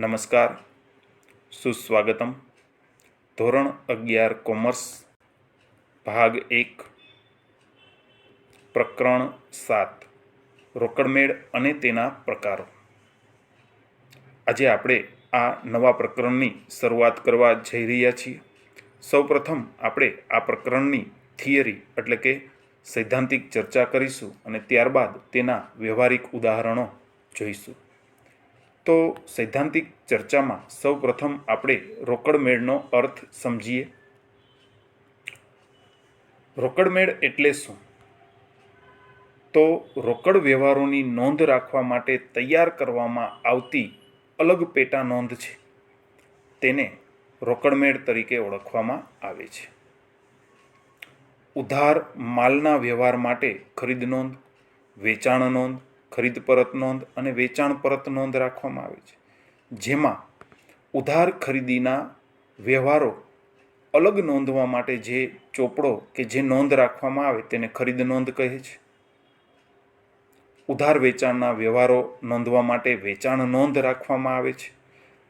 નમસ્કાર, સુસ્વાગતમ. ધોરણ 11 કોમર્સ, ભાગ 1, પ્રકરણ 7, રોકડમેળ અને તેના પ્રકારો. આજે આપણે આ નવા પ્રકરણની શરૂઆત કરવા જઈ રહ્યા છીએ. સૌપ્રથમ આપણે આ પ્રકરણની થિયરી એટલે કે સૈદ્ધાંતિક ચર્ચા કરીશું અને ત્યારબાદ તેના વ્યવહારિક ઉદાહરણો જોઈશું. તો સૈદ્ધાંતિક ચર્ચામાં સૌપ્રથમ આપણે રોકડમેળનો અર્થ સમજીએ. રોકડમેળ એટલે શું? તો રોકડ વ્યવહારોની નોંધ રાખવા માટે તૈયાર કરવામાં આવતી અલગ પેટા નોંધ છે. તેને રોકડમેળ તરીકે ઓળખવામાં આવે છે. ઉધાર માલના વ્યવહાર માટે ખરીદ નોંધ, વેચાણ નોંધ, ખરીદ પરત નોંધ અને વેચાણ પરત નોંધ રાખવામાં આવે છે. જેમાં ઉધાર ખરીદીના વ્યવહારો અલગ નોંધવા માટે જે ચોપડો કે જે નોંધ રાખવામાં આવે તેને ખરીદ નોંધ કહે છે. ઉધાર વેચાણના વ્યવહારો નોંધવા માટે વેચાણ નોંધ રાખવામાં આવે છે.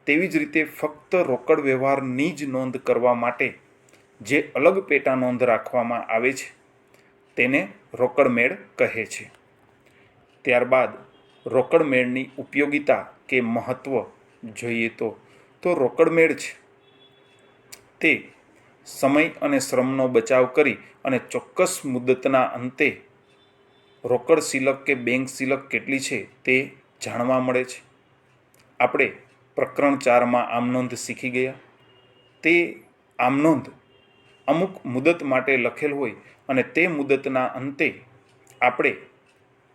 તેવી જ રીતે ફક્ત રોકડ વ્યવહારની જ નોંધ કરવા માટે જે અલગ પેટા નોંધ રાખવામાં આવે છે તેને રોકડમેળ કહે છે. ત્યારબાદ રોકડમેળની ઉપયોગિતા કે મહત્વ જોઈએ તો રોકડમેળ છે તે સમય અને શ્રમનો બચાવ કરી અને ચોક્કસ મુદતના અંતે રોકડ સિલક કે બેંક સિલક કેટલી છે તે જાણવા મળે છે. આપણે પ્રકરણ 4માં આમનોંધ શીખી ગયા. તે આમનોંધ અમુક મુદત માટે લખેલ હોય અને તે મુદતના અંતે આપણે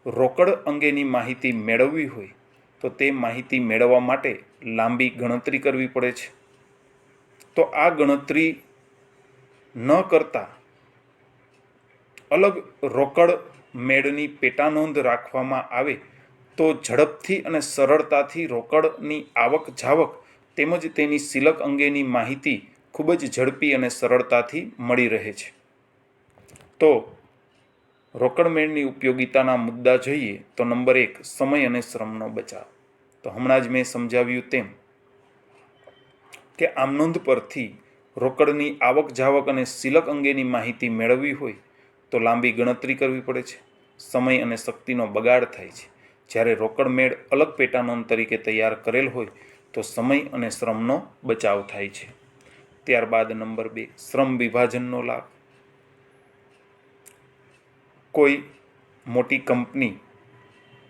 રોકડ અંગેની માહિતી મેળવવી હોય તો તે માહિતી મેળવવા માટે લાંબી ગણતરી કરવી પડે છે. તો આ ગણતરી ન કરતા અલગ રોકડ મેળની પેટા નોંધ રાખવામાં આવે તો ઝડપથી અને સરળતાથી રોકડની આવક જાવક તેમજ તેની સિલક અંગેની માહિતી ખૂબ જ ઝડપી અને સરળતાથી મળી રહે છે. તો રોકડમેળની ઉપયોગિતાના મુદ્દા જોઈએ તો નંબર 1, સમય અને શ્રમનો બચાવ. તો હમણાં જ મેં સમજાવ્યું તેમ કે આમનોંધ પરથી રોકડની આવક જાવક અને સિલક અંગેની માહિતી મેળવવી હોય તો લાંબી ગણતરી કરવી પડે છે. સમય અને શક્તિનો બગાડ થાય છે. જ્યારે રોકડમેળ અલગ પેટા નોંધ તરીકે તૈયાર કરેલ હોય તો સમય અને શ્રમનો બચાવ થાય છે. ત્યારબાદ નંબર 2, શ્રમ વિભાજનનો લાભ. કોઈ મોટી કંપની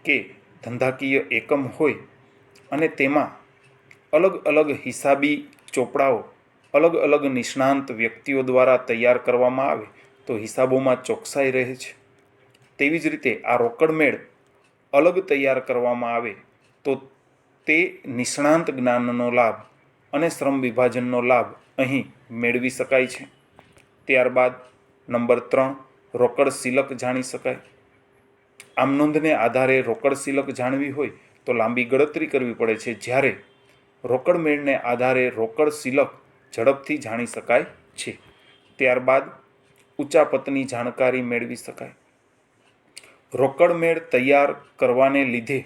કે ધંધાકીય એકમ હોય અને તેમાં અલગ અલગ હિસાબી ચોપડાઓ અલગ અલગ નિષ્ણાંત વ્યક્તિઓ દ્વારા તૈયાર કરવામાં આવે તો હિસાબોમાં ચોકસાઈ રહે છે. તેવી જ રીતે આ રોકડમેળ અલગ તૈયાર કરવામાં આવે તો તે નિષ્ણાંત જ્ઞાનનો લાભ અને શ્રમ વિભાજનનો લાભ અહીં મેળવી શકાય છે. ત્યારબાદ નંબર 3, રોકડ સિલક જાણી શકાય. આમનોંધને આધારે રોકડ સિલક જાણવી હોય તો લાંબી ગણતરી કરવી પડે છે. જ્યારે રોકડમેળને આધારે રોકડ સિલક ઝડપથી જાણી શકાય છે. ત્યારબાદ ઉચાપતની જાણકારી મેળવી શકાય. રોકડમેળ તૈયાર કરવાને લીધે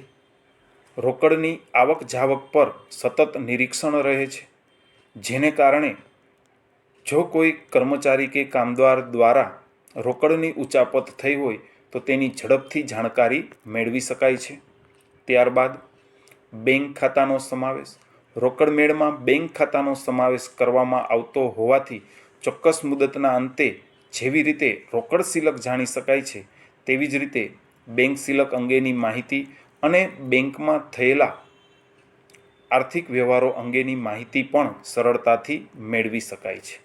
રોકડની આવક જાવક પર સતત નિરીક્ષણ રહે છે. જેને કારણે જો કોઈ કર્મચારી કે કામદાર દ્વારા રોકડની ઉચાપત થઈ હોય તો તેની ઝડપથી જાણકારી મેળવી શકાય છે. ત્યારબાદ બેંક ખાતાનો સમાવેશ. રોકડમેળમાં બેંક ખાતાનો સમાવેશ કરવામાં આવતો હોવાથી ચોક્કસ મુદતના અંતે જેવી રીતે રોકડ સિલક જાણી શકાય છે તેવી જ રીતે બેંક સિલક અંગેની માહિતી અને બેંકમાં થયેલા આર્થિક વ્યવહારો અંગેની માહિતી પણ સરળતાથી મેળવી શકાય છે.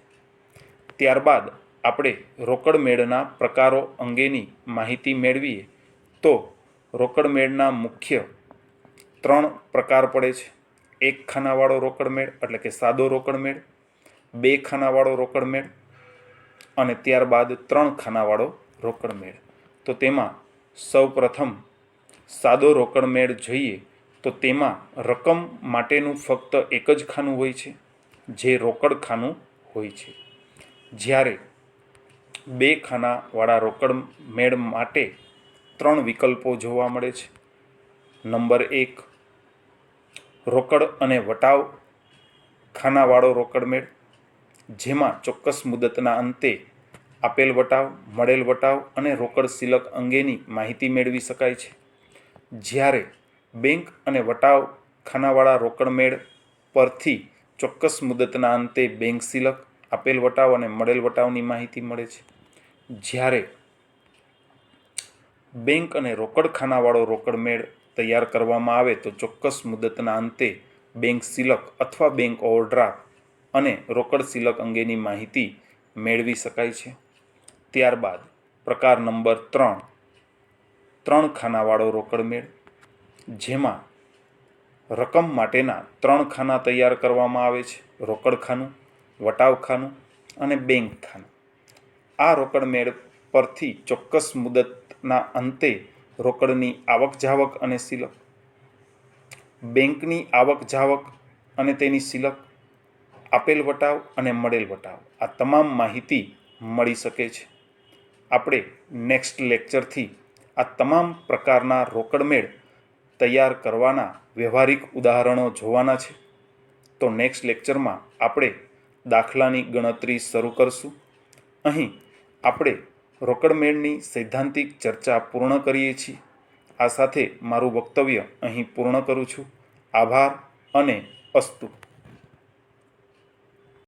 ત્યારબાદ આપણે રોકડમેળના પ્રકારો અંગેની માહિતી મેળવીએ તો રોકડમેળના મુખ્ય 3 પ્રકાર પડે છે. એક ખાનાવાળો રોકડ મેળ એટલે કે સાદો રોકડ મેળ, બે ખાનાવાળો રોકડ મેળ અને ત્યારબાદ 3 ખાનાવાળો રોકડ મેળ. તો તેમાં સૌપ્રથમ સાદો રોકડ મેળ જોઈએ તો તેમાં રકમ માટેનું ફક્ત એક જ ખાનું હોય છે, જે રોકડ ખાનું હોય છે. જ્યારે બે ખાનાવાળા રોકડ મેળ માટે 3 વિકલ્પો જોવા મળે છે. નંબર 1, રોકડ અને વટાવ ખાનાવાળો રોકડ મેળ, જેમાં ચોક્કસ મુદતના અંતે આપેલ વટાવ, મળેલ વટાવ અને રોકડ સિલક અંગેની માહિતી મેળવી શકાય છે. જ્યારે બેંક અને વટાવ ખાનાવાળા રોકડ મેળ પરથી ચોક્કસ મુદતના અંતે બેંક સિલક, આપેલ વટાવ અને મળેલ વટાવની માહિતી મળે છે. જ્યારે બેંક અને રોકડ ખાનાવાળો રોકડ મેળ તૈયાર કરવામાં આવે તો ચોક્કસ મુદતના અંતે બેંક સિલક અથવા બેંક ઓવરડ્રાફ્ટ અને રોકડ સિલક અંગેની માહિતી મેળવી શકાય છે. ત્યારબાદ પ્રકાર નંબર 3, 3 ખાનાવાળો રોકડ મેળ, જેમાં રકમ માટેના 3 ખાના તૈયાર કરવામાં આવે છે: રોકડ ખાનું, વટાવ ખાનું અને બેંક ખાનું. આ રોકડ મેળ પરથી ચોક્કસ મુદતના અંતે રોકડની આવક જાવક અને સિલક, બેંકની આવક જાવક અને તેની સિલક, આપેલ વટાવ અને મળેલ વટાવ, આ તમામ માહિતી મળી શકે છે. આપણે નેક્સ્ટ લેક્ચરથી આ તમામ પ્રકારના રોકડ મેળ તૈયાર કરવાના વ્યવહારિક ઉદાહરણો જોવાના છે. તો નેક્સ્ટ લેક્ચરમાં આપણે દાખલાની ગણતરી શરૂ કરશું. અહીં આપણે રોકડ મેળની સૈદ્ધાંતિક ચર્ચા પૂર્ણ કરીએ છીએ. આ સાથે મારું વક્તવ્ય અહીં પૂર્ણ કરું છું. આભાર અને અસ્તુ.